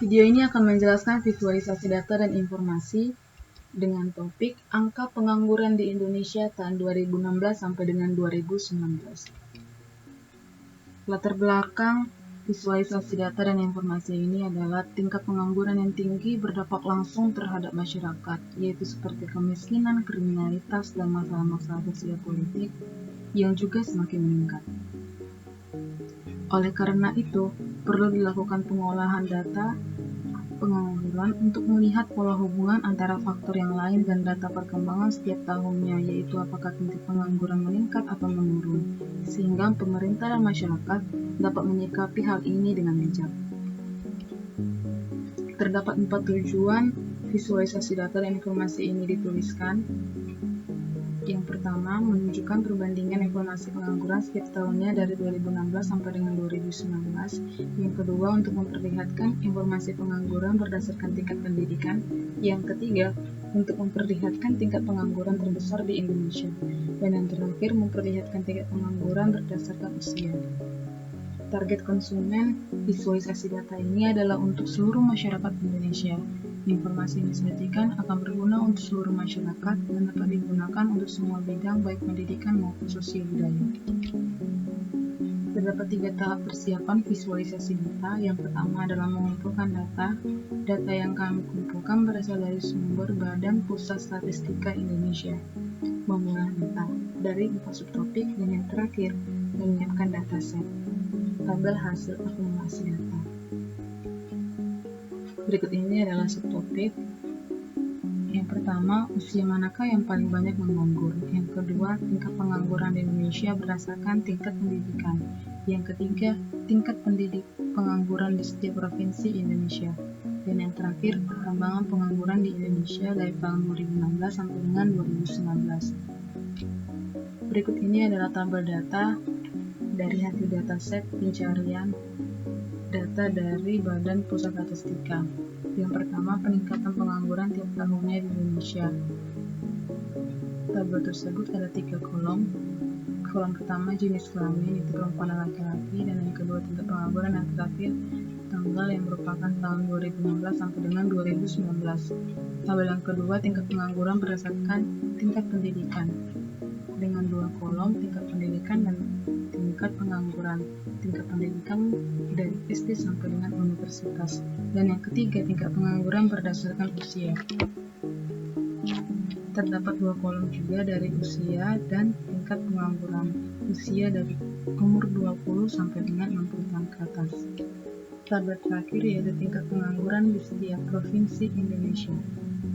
Video ini akan menjelaskan visualisasi data dan informasi dengan topik angka pengangguran di Indonesia tahun 2016 sampai dengan 2019. Latar belakang visualisasi data dan informasi ini adalah tingkat pengangguran yang tinggi berdampak langsung terhadap masyarakat, yaitu seperti kemiskinan, kriminalitas, dan masalah-masalah sosial politik yang juga semakin meningkat. Oleh karena itu, perlu dilakukan pengolahan data pengangguran untuk melihat pola hubungan antara faktor yang lain dan data perkembangan setiap tahunnya, yaitu apakah tingkat pengangguran meningkat atau menurun, sehingga pemerintah dan masyarakat dapat menyikapi hal ini dengan bijak. Terdapat 4 tujuan visualisasi data dan informasi ini dituliskan. Yang pertama, menunjukkan perbandingan informasi pengangguran setiap tahunnya dari 2016 sampai dengan 2019. Yang kedua, untuk memperlihatkan informasi pengangguran berdasarkan tingkat pendidikan. Yang ketiga, untuk memperlihatkan tingkat pengangguran terbesar di Indonesia. Dan yang terakhir, memperlihatkan tingkat pengangguran berdasarkan usia. Target konsumen visualisasi data ini adalah untuk seluruh masyarakat Indonesia. Informasi yang disajikan akan berguna untuk seluruh masyarakat dan dapat digunakan untuk semua bidang baik pendidikan maupun sosial budaya. Terdapat 3 tahap persiapan visualisasi data. Yang pertama adalah mengumpulkan data. Data yang kami kumpulkan berasal dari sumber Badan Pusat Statistika Indonesia. Mengolah data dari 4 subtopik, dan yang terakhir, menyiapkan dataset. Tabel hasil akumulasi data. Berikut ini adalah subtopik. Yang pertama, usia manakah yang paling banyak menganggur? Yang kedua, tingkat pengangguran di Indonesia berdasarkan tingkat pendidikan. Yang ketiga, tingkat pengangguran di setiap provinsi Indonesia. Dan yang terakhir, perkembangan pengangguran di Indonesia dari tahun 2016 sampai dengan 2019. Berikut ini adalah tabel data dari hasil dataset pencarian data dari Badan Pusat Statistika. Yang pertama, peningkatan pengangguran tiap tahunnya di Indonesia. Tabel tersebut ada 3 kolom. Kolom pertama jenis kelamin, itu perempuan dan laki-laki, dan yang kedua tingkat pengangguran, yang terakhir tanggal yang merupakan tahun 2016 sampai dengan 2019. Tabel yang kedua, tingkat pengangguran berdasarkan tingkat pendidikan, dengan 2 kolom, tingkat pendidikan dan tingkat pengangguran. Tingkat pendidikan dari SD sampai dengan universitas. Dan yang ketiga, tingkat pengangguran berdasarkan usia. Terdapat 2 kolom juga dari usia dan tingkat pengangguran. Usia dari umur 20 sampai dengan 60 tahun ke atas. Tabel terakhir yaitu tingkat pengangguran di setiap provinsi Indonesia.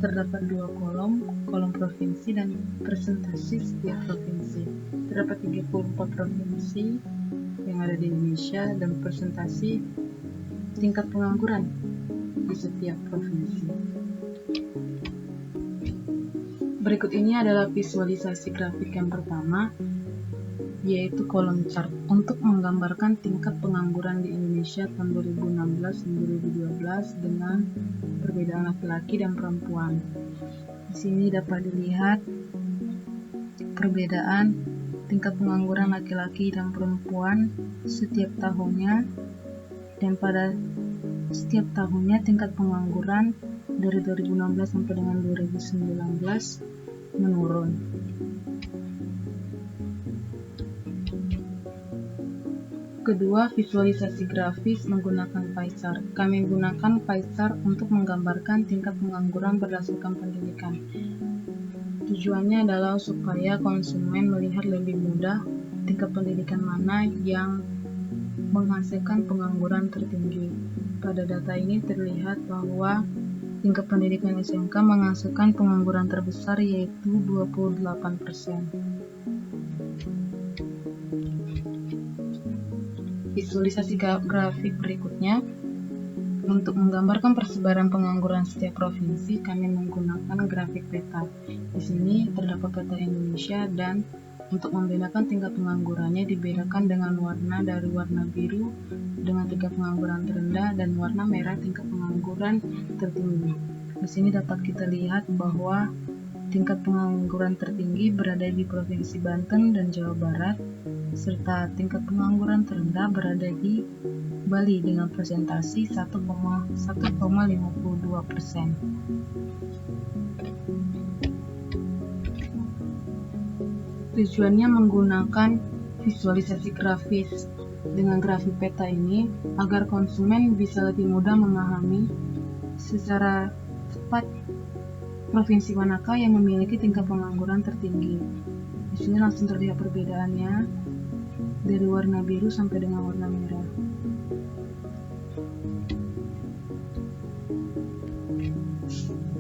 Terdapat 2 kolom, kolom provinsi dan presentasi setiap provinsi. Terdapat 34 provinsi yang ada di Indonesia dan presentasi tingkat pengangguran di setiap provinsi. Berikut ini adalah visualisasi grafik yang pertama, yaitu kolom chart untuk menggambarkan tingkat pengangguran di Indonesia tahun 2016 dan 2012 dengan perbedaan laki-laki dan perempuan. Di sini dapat dilihat perbedaan tingkat pengangguran laki-laki dan perempuan setiap tahunnya, dan pada setiap tahunnya tingkat pengangguran dari 2016 sampai dengan 2019 menurun. Kedua, visualisasi grafis menggunakan pie chart. Kami gunakan pie chart untuk menggambarkan tingkat pengangguran berdasarkan pendidikan. Tujuannya adalah supaya konsumen melihat lebih mudah tingkat pendidikan mana yang menghasilkan pengangguran tertinggi. Pada data ini terlihat bahwa tingkat pendidikan SMK menghasilkan pengangguran terbesar, yaitu 28%. Visualisasi grafik berikutnya. Untuk menggambarkan persebaran pengangguran setiap provinsi, kami menggunakan grafik peta. Di sini terdapat peta Indonesia, dan untuk membedakan tingkat penganggurannya dibedakan dengan warna, dari warna biru dengan tingkat pengangguran terendah dan warna merah tingkat pengangguran tertinggi. Di sini dapat kita lihat bahwa tingkat pengangguran tertinggi berada di Provinsi Banten dan Jawa Barat, serta tingkat pengangguran terendah berada di Bali dengan presentasi 1,52%. Tujuannya menggunakan visualisasi grafis. Dengan grafik peta ini, agar konsumen bisa lebih mudah memahami secara cepat provinsi manakah yang memiliki tingkat pengangguran tertinggi. Di sini langsung terlihat perbedaannya dari warna biru sampai dengan warna merah.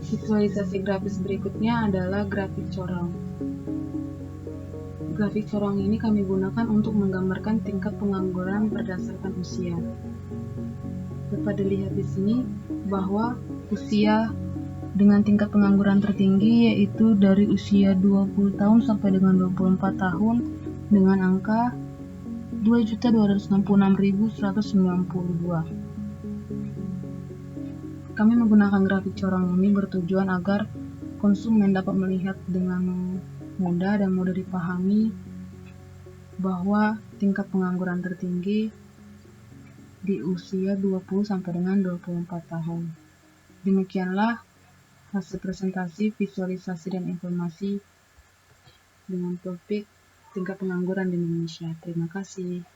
Visualisasi grafis berikutnya adalah grafik corong. Grafik corong ini kami gunakan untuk menggambarkan tingkat pengangguran berdasarkan usia. Dapat dilihat di sini bahwa usia dengan tingkat pengangguran tertinggi yaitu dari usia 20 tahun sampai dengan 24 tahun dengan angka 2.266.192. Kami menggunakan grafik corong ini bertujuan agar konsumen dapat melihat dengan mudah dan mudah dipahami bahwa tingkat pengangguran tertinggi di usia 20 sampai dengan 24 tahun. Demikianlah hasil presentasi, visualisasi, dan informasi dengan topik tingkat pengangguran di Indonesia. Terima kasih.